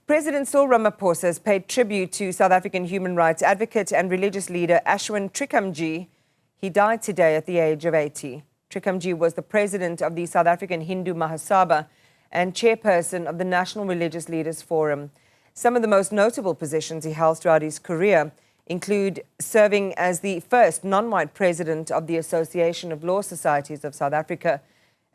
President Cyril Ramaphosa has paid tribute to South African human rights advocate and religious leader Ashwin Trikamjee. He died today at the age of 80. Trikamjee was the president of the South African Hindu Mahasabha and chairperson of the National Religious Leaders Forum. Some of the most notable positions he held throughout his career include serving as the first non-white president of the Association of Law Societies of South Africa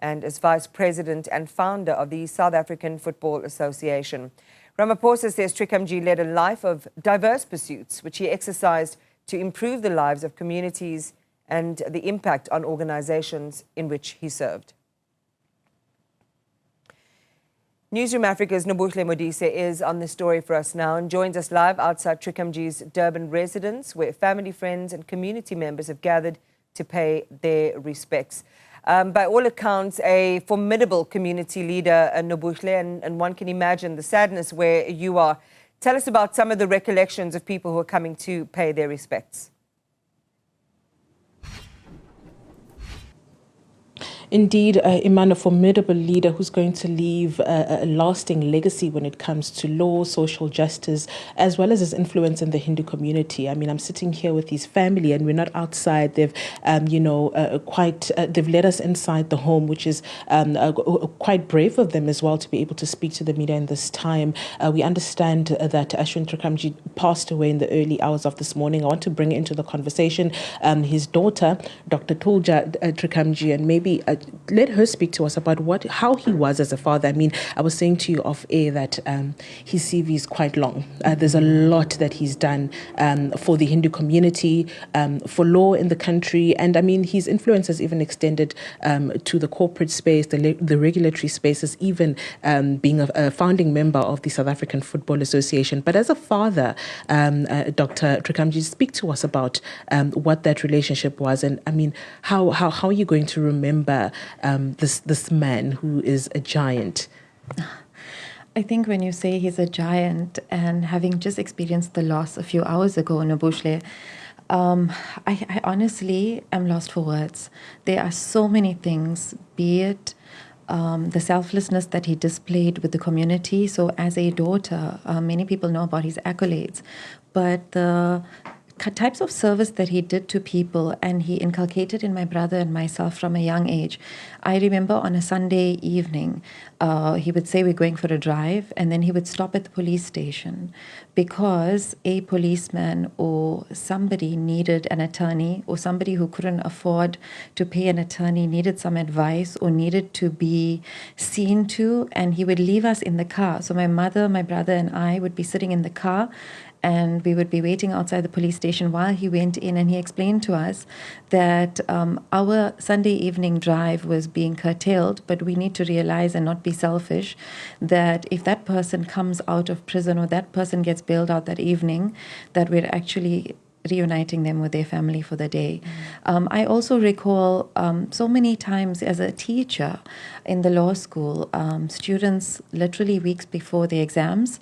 and as vice president and founder of the South African Football Association. Ramaphosa says Trikamjee led a life of diverse pursuits, which he exercised to improve the lives of communities and the impact on organizations in which he served. Newzroom Africa's Nobuhle Modise is on the story for us now and joins us live outside Trikamjee's Durban residence, where family, friends and community members have gathered to pay their respects. By all accounts, a formidable community leader, Nobuhle, and one can imagine the sadness where you are. Tell us about some of the recollections of people who are coming to pay their respects. Indeed, Iman, a formidable leader who's going to leave a lasting legacy when it comes to law, social justice, as well as his influence in the Hindu community. I mean, I'm sitting here with his family and we're not outside. They've, they've led us inside the home, which is quite brave of them as well to be able to speak to the media in this time. We understand that Ashwin Trikamjee passed away in the early hours of this morning. I want to bring into the conversation his daughter, Dr. Thulja Trikamjee, and maybe let her speak to us about how he was as a father. I mean, I was saying to you off air that his CV is quite long. There's a lot that he's done for the Hindu community, for law in the country, and I mean, his influence has even extended to the corporate space, the regulatory spaces, even being a founding member of the South African Football Association. But as a father, Dr. Trikamjee, speak to us about what that relationship was, and I mean, how are you going to remember this man who is a giant? I think when you say he's a giant, and having just experienced the loss a few hours ago, Nobuhle, I honestly am lost for words. There are so many things, be it the selflessness that he displayed with the community. So as a daughter, many people know about his accolades, but the types of service that he did to people and he inculcated in my brother and myself from a young age. I remember on a Sunday evening, he would say we're going for a drive, and then he would stop at the police station because a policeman or somebody needed an attorney, or somebody who couldn't afford to pay an attorney needed some advice or needed to be seen to, and he would leave us in the car. So my mother, my brother and I would be sitting in the car, and we would be waiting outside the police station while he went in, and he explained to us that our Sunday evening drive was being curtailed, but we need to realize and not be selfish that if that person comes out of prison or that person gets bailed out that evening, that we're actually reuniting them with their family for the day. I also recall so many times as a teacher in the law school, students literally weeks before the exams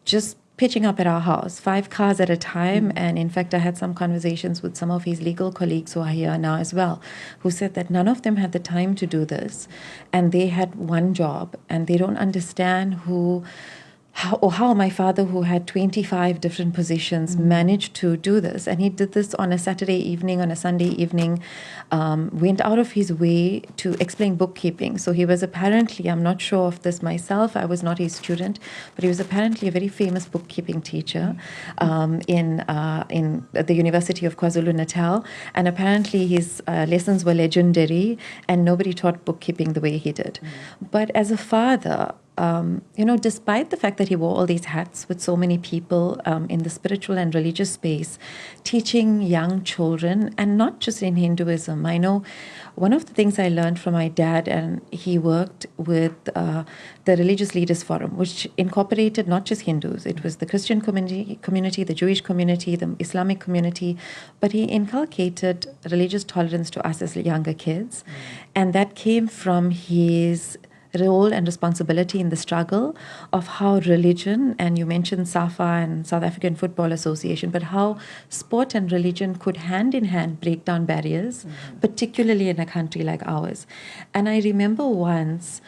just pitching up at our house, 5 cars at a time. And in fact, I had some conversations with some of his legal colleagues who are here now as well, who said that none of them had the time to do this. And they had one job, and they don't understand how my father, who had 25 different positions, managed to do this. And he did this on a Saturday evening, on a Sunday evening, went out of his way to explain bookkeeping. So he was apparently, I'm not sure of this myself, I was not his student, but he was apparently a very famous bookkeeping teacher in the University of KwaZulu-Natal. And apparently his lessons were legendary, and nobody taught bookkeeping the way he did. But as a father, despite the fact that he wore all these hats with so many people in the spiritual and religious space, teaching young children, and not just in Hinduism. I know one of the things I learned from my dad, and he worked with the Religious Leaders Forum, which incorporated not just Hindus. It was the Christian community, the Jewish community, the Islamic community, but he inculcated religious tolerance to us as younger kids. And that came from his role and responsibility in the struggle of how religion, and you mentioned SAFA and South African Football Association, but how sport and religion could hand in hand break down barriers, particularly in a country like ours. And I remember once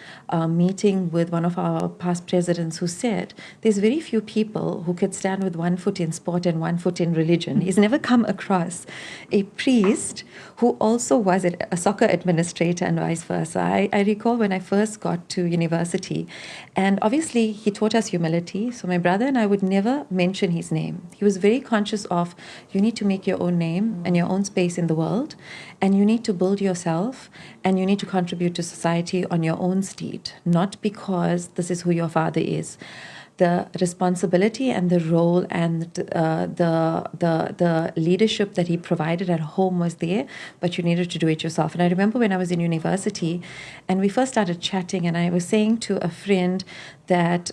meeting with one of our past presidents who said, there's very few people who could stand with one foot in sport and one foot in religion. He's never come across a priest who also was a soccer administrator and vice versa. I recall when I first got to university, and obviously he taught us humility, so my brother and I would never mention his name. He was very conscious of, you need to make your own name and your own space in the world, and you need to build yourself, and you need to contribute to society on your own steed, not because this is who your father is. The responsibility and the role and the leadership that he provided at home was there, but you needed to do it yourself. And I remember when I was in university and we first started chatting, and I was saying to a friend that,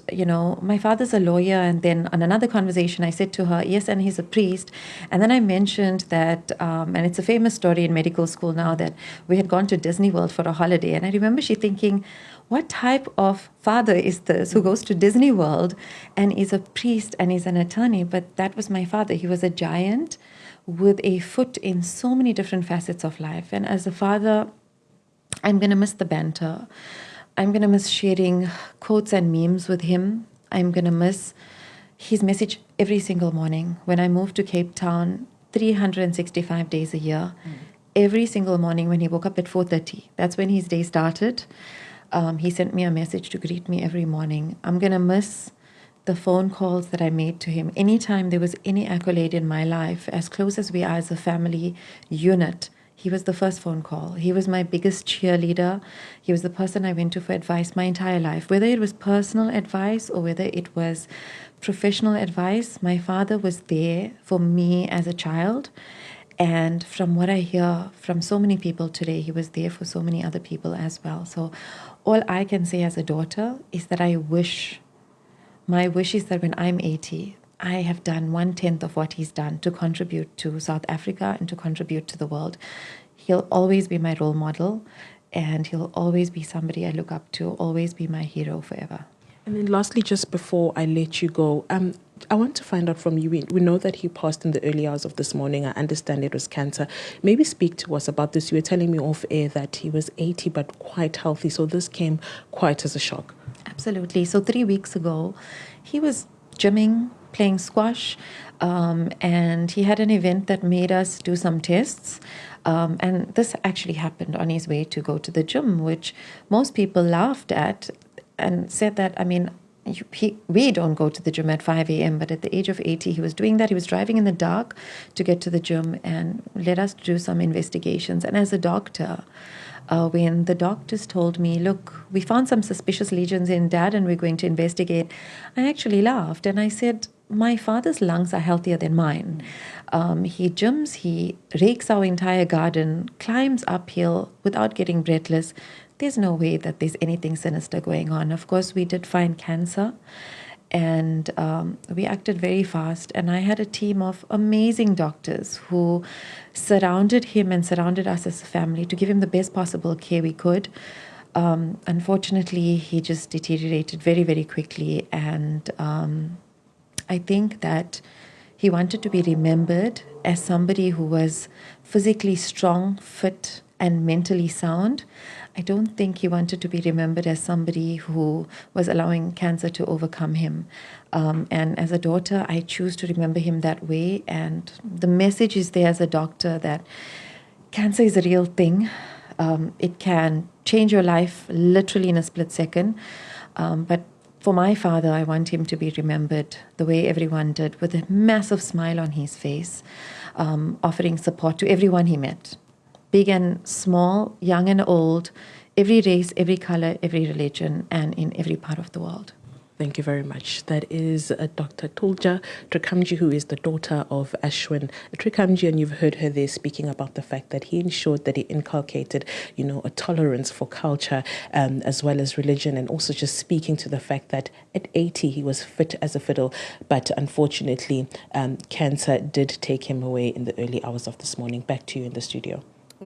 my father's a lawyer, and then on another conversation I said to her, yes, and he's a priest. And then I mentioned that, and it's a famous story in medical school now, that we had gone to Disney World for a holiday, and I remember she thinking, what type of father is this who goes to Disney World and is a priest and is an attorney? But that was my father. He was a giant with a foot in so many different facets of life. And as a father, I'm going to miss the banter. I'm going to miss sharing quotes and memes with him. I'm going to miss his message every single morning. When I moved to Cape Town, 365 days a year, every single morning when he woke up at 4:30, that's when his day started. He sent me a message to greet me every morning. I'm going to miss the phone calls that I made to him. Anytime there was any accolade in my life, as close as we are as a family unit, he was the first phone call. He was my biggest cheerleader. He was the person I went to for advice my entire life. Whether it was personal advice or whether it was professional advice, my father was there for me as a child. And from what I hear from so many people today, he was there for so many other people as well. So all I can say as a daughter is that my wish is that when I'm 80, I have done 1/10 of what he's done to contribute to South Africa and to contribute to the world. He'll always be my role model, and he'll always be somebody I look up to, always be my hero forever. And then lastly, just before I let you go, I want to find out from you, we know that he passed in the early hours of this morning. I understand it was cancer. Maybe speak to us about this. You were telling me off air that he was 80 but quite healthy, so this came quite as a shock. Absolutely. So 3 weeks ago, he was gymming, playing squash, and he had an event that made us do some tests. And this actually happened on his way to go to the gym, which most people laughed at and said that, we don't go to the gym at 5 a.m., but at the age of 80, he was doing that. He was driving in the dark to get to the gym and led us to do some investigations. And as a doctor, when the doctors told me, look, we found some suspicious lesions in Dad and we're going to investigate, I actually laughed and I said, my father's lungs are healthier than mine. He gyms, he rakes our entire garden, climbs uphill without getting breathless. There's no way that there's anything sinister going on. Of course, we did find cancer, and we acted very fast. And I had a team of amazing doctors who surrounded him and surrounded us as a family to give him the best possible care we could. Unfortunately, he just deteriorated very, very quickly. And I think that he wanted to be remembered as somebody who was physically strong, fit, and mentally sound. I don't think he wanted to be remembered as somebody who was allowing cancer to overcome him. And as a daughter, I choose to remember him that way. And the message is there as a doctor that cancer is a real thing. It can change your life literally in a split second. But for my father, I want him to be remembered the way everyone did, with a massive smile on his face, offering support to everyone he met. Big and small, young and old, every race, every color, every religion, and in every part of the world. Thank you very much. That is Dr. Thulja Trikamjee, who is the daughter of Ashwin Trikamjee, and you've heard her there speaking about the fact that he ensured that he inculcated, a tolerance for culture as well as religion, and also just speaking to the fact that at 80 he was fit as a fiddle, but unfortunately cancer did take him away in the early hours of this morning. Back to you in the studio.